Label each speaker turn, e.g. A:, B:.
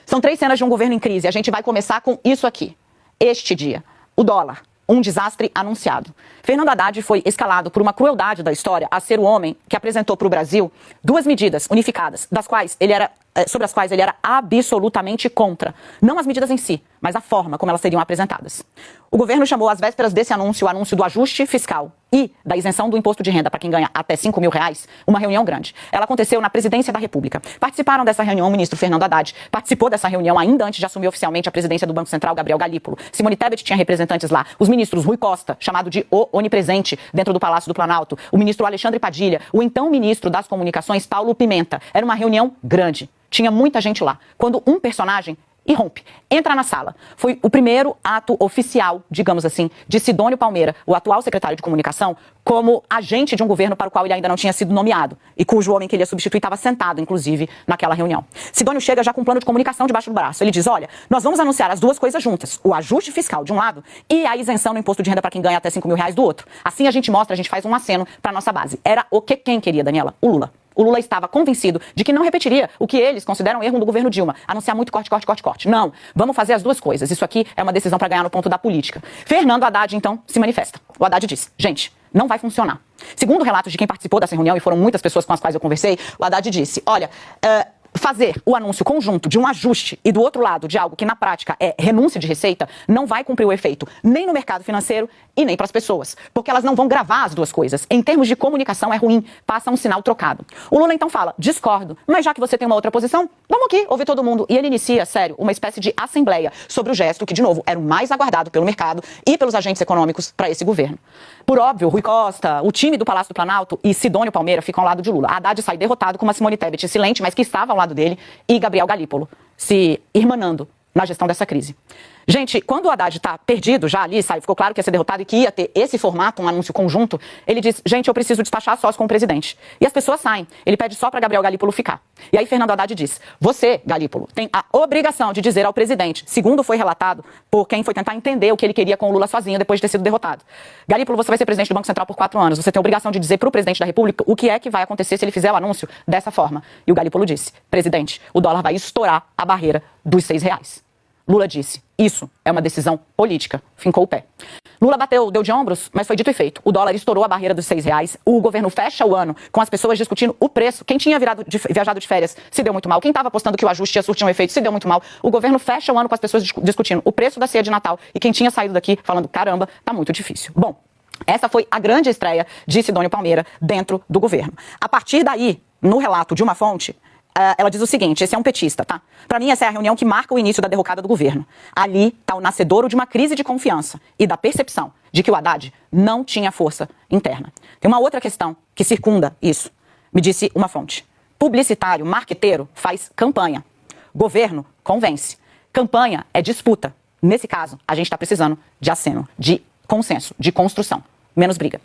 A: São 3 cenas de um governo em crise. A gente vai começar com isso aqui. Este dia, o dólar. Um desastre anunciado. Fernando Haddad foi escalado por uma crueldade da história a ser o homem que apresentou para o Brasil 2 medidas unificadas, sobre as quais ele era absolutamente contra. Não as medidas em si, mas a forma como elas seriam apresentadas. O governo chamou às vésperas desse anúncio, o anúncio do ajuste fiscal e da isenção do imposto de renda para quem ganha até R$5 mil, uma reunião grande. Ela aconteceu na Presidência da República. Participaram dessa reunião o ministro Fernando Haddad, participou dessa reunião ainda antes de assumir oficialmente a presidência do Banco Central, Gabriel Galípolo. Simone Tebet tinha representantes lá. Os ministros Rui Costa, chamado de o onipresente dentro do Palácio do Planalto, o ministro Alexandre Padilha, o então ministro das Comunicações, Paulo Pimenta. Era uma reunião grande. Tinha muita gente lá. Quando um personagem irrompe, entra na sala. Foi o primeiro ato oficial, digamos assim, de Sidônio Palmeira, o atual secretário de comunicação, como agente de um governo para o qual ele ainda não tinha sido nomeado e cujo homem que ele ia substituir estava sentado, inclusive, naquela reunião. Sidônio chega já com um plano de comunicação debaixo do braço. Ele diz, olha, nós vamos anunciar as 2 coisas juntas, o ajuste fiscal de um lado e a isenção no imposto de renda para quem ganha até R$5 mil do outro. Assim a gente mostra, a gente faz um aceno para nossa base. Era o que quem queria, Daniela? O Lula. O Lula estava convencido de que não repetiria o que eles consideram erro do governo Dilma. Anunciar muito corte, corte, corte, corte. Não, vamos fazer as 2 coisas. Isso aqui é uma decisão para ganhar no ponto da política. Fernando Haddad, então, se manifesta. O Haddad diz, gente, não vai funcionar. Segundo relatos de quem participou dessa reunião, e foram muitas pessoas com as quais eu conversei, o Haddad disse, olha, fazer o anúncio conjunto de um ajuste e do outro lado de algo que na prática é renúncia de receita não vai cumprir o efeito nem no mercado financeiro e nem para as pessoas, porque elas não vão gravar as 2 coisas. Em termos de comunicação é ruim, passa um sinal trocado. O Lula então fala, discordo, mas já que você tem uma outra posição, vamos aqui ouvir todo mundo. E ele inicia, sério, uma espécie de assembleia sobre o gesto que, de novo, era o mais aguardado pelo mercado e pelos agentes econômicos para esse governo. Por óbvio, Rui Costa, o time do Palácio do Planalto e Sidônio Palmeira ficam ao lado de Lula. Haddad sai derrotado com uma Simone Tebet excelente, mas que estava ao lado dele, e Gabriel Galípolo se irmanando na gestão dessa crise. Gente, quando o Haddad está perdido já ali, ficou claro que ia ser derrotado e que ia ter esse formato, um anúncio conjunto, ele diz, gente, eu preciso despachar sós com o presidente. E as pessoas saem. Ele pede só para Gabriel Galípolo ficar. E aí Fernando Haddad diz, você, Galípolo, tem a obrigação de dizer ao presidente, segundo foi relatado por quem foi tentar entender o que ele queria com o Lula sozinho depois de ter sido derrotado. Galípolo, você vai ser presidente do Banco Central por 4 anos. Você tem a obrigação de dizer para o presidente da República o que é que vai acontecer se ele fizer o anúncio dessa forma. E o Galípolo disse, presidente, o dólar vai estourar a barreira dos R$6. Lula disse, isso é uma decisão política, fincou o pé. Lula deu de ombros, mas foi dito e feito. O dólar estourou a barreira dos R$6, o governo fecha o ano com as pessoas discutindo o preço. Quem tinha viajado de férias se deu muito mal, quem estava apostando que o ajuste ia surtir um efeito se deu muito mal. O governo fecha o ano com as pessoas discutindo o preço da ceia de Natal e quem tinha saído daqui falando, caramba, tá muito difícil. Bom, essa foi a grande estreia de Sidônio Palmeira dentro do governo. A partir daí, no relato de uma fonte, ela diz o seguinte, esse é um petista, tá? Pra mim, essa é a reunião que marca o início da derrocada do governo. Ali tá o nascedouro de uma crise de confiança e da percepção de que o Haddad não tinha força interna. Tem uma outra questão que circunda isso. Me disse uma fonte. Publicitário, marqueteiro, faz campanha. Governo convence. Campanha é disputa. Nesse caso, a gente está precisando de aceno, de consenso, de construção. Menos briga.